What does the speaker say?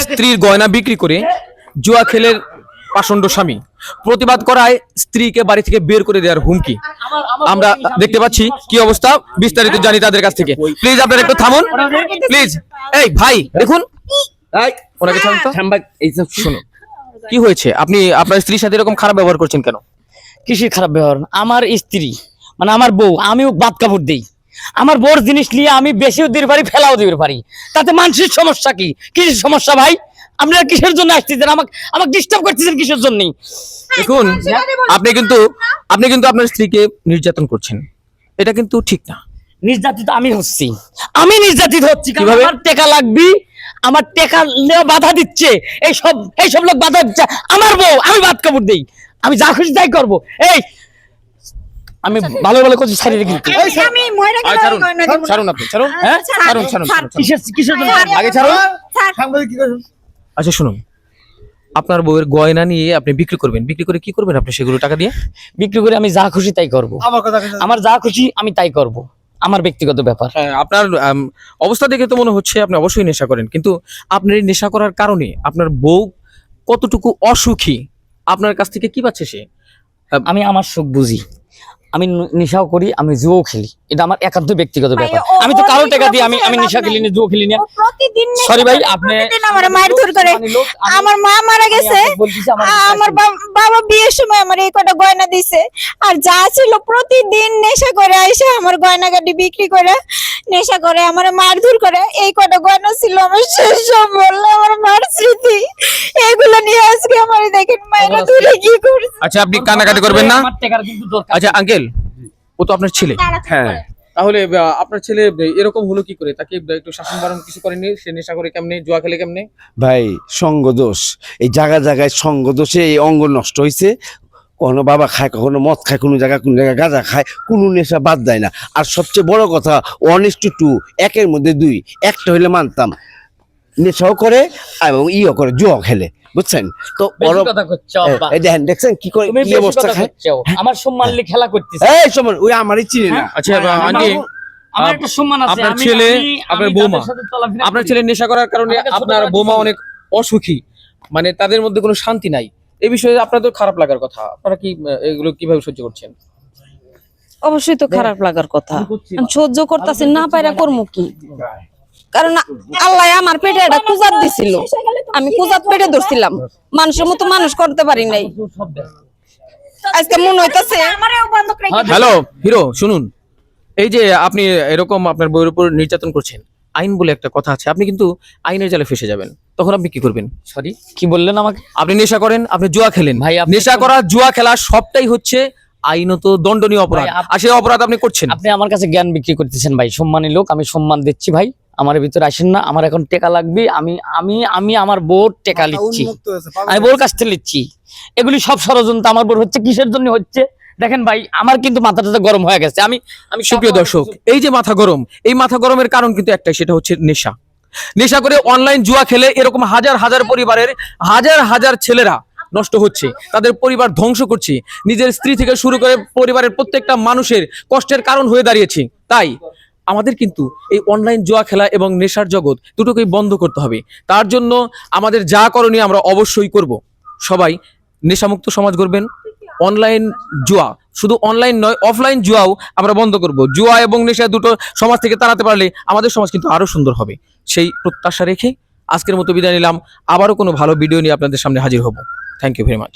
স্ত্রীর গয়না বিক্রি করে জুয়া খেলের পাষণ্ড স্বামী প্রতিবাদ করায় স্ত্রীকে বাড়ি থেকে বের করে দেওয়ার হুমকি আমরা দেখতে পাচ্ছি। কি অবস্থা বিস্তারিত জানি তাদের কাছ থেকে। প্লিজ আপনারা একটু থামুন প্লিজ। এই ভাই দেখুন, ওনাকে ছাড়ুন তো। শুনুন কি হয়েছে, আপনি আপনার স্ত্রীর সাথে এরকম খারাপ ব্যবহার করছেন কেন? কিসের খারাপ ব্যবহার? আমার স্ত্রী মানে আমার বউ, আমিও বাদ কাপড় দিই। আমার বউর জিনিস নিয়ে আমি বেশিও দিতে পারি, ফেলাও দিতে পারি, তাতে মানুষের সমস্যা কি? কিসের সমস্যা ভাই? আপনারা কিসের জন্য আসতেছেন? আমাকে ডিস্টার্ব করতেছেন কিসের জন্য? দেখুন আপনি কিন্তু আপনার স্ত্রীকে নির্যাতন করছেন, এটা কিন্তু ঠিক না। নির্যাতিত আমি হচ্ছি, আমি নির্যাতিত হচ্ছি। কিভাবে? আমার টাকা লাগবে, আমার টাকা নেওয়া বাধা দিচ্ছে এইসব লোক বাধা দিচ্ছে। আমার বউ, আমি বাদ কাপড় দিই, আমি যা খুশি তাই করবো। এই আমি ভালো ভালো করছি শারীরিক কিন্তু আমি ময়রা গেলে ছাড়ুন গয়না দিব না। ছাড়ুন আপনি ছাড়ুন, হ্যাঁ ছাড়ুন ছাড়ুন ছাড়ুন। কিসের জন্য? আগে ছাড়ুন। স্যার, আচ্ছা শুনুন, আপনার বউয়ের গয়না নিয়ে আপনি বিক্রি করবেন, বিক্রি করে কি করবেন আপনি সেগুলো টাকা দিয়ে? বিক্রি করে আমি যা খুশি তাই করব। আমার যা খুশি আমি তাই করব, আমার ব্যক্তিগত ব্যাপার। হ্যাঁ, আপনার অবস্থা দেখে তো মনে হচ্ছে আপনি অবশ্যই নেশা করেন, কিন্তু আপনার এই নেশা করার কারণে আপনার বউ কতটুকু অসুখী, আপনার কাছ থেকে কি পাচ্ছে সে? আমি আমার সুখ বুঝি, আমি নেশাও করি, আমি জুয়ো খেলি, এটা আমার একান্ত ব্যক্তিগত ব্যাপার। আমি তো কারো টাকা দিয়ে আমি নেশা খেলি না, জুয়ো খেলি না। সরি ভাই, আপনি আমার মারধর করে। আমার মা মারা গেছে, আমার বাবা বিয়ের সময় আমার এই কটা গয়না দিছে, আর যা ছিল প্রতিদিন নেশা করে আইসা আমার গয়নাগাটি বিক্রি করে নেশা করে আমার মারধর করে। এই কটা গয়না ছিল আমার শেষ সম্বল, আমার মার স্মৃতি, এগুলো নিয়ে আজকে আমার দেখেন মায়েরা দূরে কি করছে। আচ্ছা আপনি কান্নাকাটি করবেন না। আমার টাকার কিন্তু দরকার। আচ্ছা আঙ্কেল, ও তো আপনার ছেলে, হ্যাঁ তাহলে আপনার ছেলে এরকম হলো কি করে? তাকে একটু শাসন বারণ কিছু করেনি? সে নেশা করে কেমনে, জুয়া খেলে কেমনে? ভাই, সঙ্গ দোষ, এই জায়গায় জায়গায় সঙ্গ দোষে এই অঙ্গ নষ্ট হয়েছে। কখনো বাবা খায়, কখনো মদ খায়, কোনো জায়গায় গাঁজা খায়, কোনো নেশা বাদ দেয় না। আর সবচেয়ে বড় কথা 1:2, একের মধ্যে 2, একটা হইলে মানতাম। নেশাও করে এবং ইও করে, জুয়া খেলে, বুঝছেন তো? বেশি কথা করছো আব্বা। এই দেখেন, দেখছেন কি করে, তুমি কি বেশি অবস্থা কথা খায়। করছো। আমার সম্মান নিয়ে খেলা করতেছ। এই সময় ওই আমারই চিনি না। আচ্ছা আন্টি, আমার একটা সম্মান আছে। আপনার আমি- ছেলে, আমি- আপনার আমি বৌমা, তাদের সাথে চলাফেরা আপনার করি। ছেলে নেশা করার কারণে আমাকে ছোট আপনার করা বৌমা কিছু অনেক অসুখী, মানে তাদের মধ্যে কোনো শান্তি নাই। এই বিষয়ে আপনার তো খারাপ লাগার কথা। আপনারা কি এগুলো কিভাবে সহ্য করছেন? অবশ্যই তো খারাপ লাগার কথা, আমি সহ্য করতেছি না, পাইরা করবো কি? কারণ আল্লাহ আমার পেটে এটা কুজাত দিছিল, আমি কুজাত পেটে ধরছিলাম, মানুষের মতো মানুষ করতে পারি নাই। আজকে মনে হইতেছে আমারও বন্ধ করে হ্যালো হিরো, শুনুন, এই যে আপনি এরকম আপনার বউয়ের উপর নির্যাতন করছেন, আইন বলে একটা কথা আছে, আপনি কিন্তু আইনের জালে ফেসে যাবেন। তখন আপনি কি করবেন? সরি, কি বললেন আমাকে? আপনি নেশা করেন, আপনি জুয়া খেলেন। ভাই, আপনি নেশা করা, জুয়া খেলা সবটাই হচ্ছে আইনত দণ্ডনীয় অপরাধ, ভাই, আর সেই অপরাধ আপনি করছেন। আপনি আমার কাছে জ্ঞান বিক্রি করতেছেন ভাই। সম্মানী লোক, আমি সম্মান দিচ্ছি ভাই, আমার ভিতরে আসেন না। আমার এখন টেকা লাগবে, আমি আমি আমি আমার বোর টেকা লিচ্ছি, আমি বোর কাছ থেকে লিচ্ছি। এগুলি সব ষড়যন্ত্র আমার বোর হচ্ছে। কিসের জন্য হচ্ছে দেখেন ভাই, আমার কিন্তু মাথাটা গরম হয়ে গেছে। আমি সুপ্রিয় দর্শক, এই যে মাথা গরম, এই মাথা গরমের কারণ কিন্তু একটাই, সেটা হচ্ছে নেশা। নেশা করে অনলাইন জুয়া খেলে এরকম হাজার হাজার পরিবারের হাজার হাজার ছেলেরা নষ্ট হচ্ছে, তাদের পরিবার ধ্বংস করছে, নিজের স্ত্রী থেকে শুরু করে পরিবারের প্রত্যেকটা মানুষের কষ্টের কারণ হয়ে দাঁড়িয়েছে। তাই আমাদের কিন্তু এই অনলাইন জুয়া খেলা এবং নেশার জগৎ দুটোকেই বন্ধ করতে হবে। তার জন্য আমাদের যা করণীয় আমরা অবশ্যই করব। সবাই নেশামুক্ত সমাজ গড়বেন। অনলাইন জুয়া, শুধু অনলাইন নয়, অফলাইন জুয়াও আমরা বন্ধ করব। জুয়া এবং নেশা দুটো সমাজ থেকে তাড়াতে পারলে আমাদের সমাজ কিন্তু আরো সুন্দর হবে। সেই প্রত্যাশা রেখে আজকের মতো বিদায় নিলাম। আবারও কোনো ভালো ভিডিও নিয়ে আপনাদের সামনে হাজির হব। Thank you very much.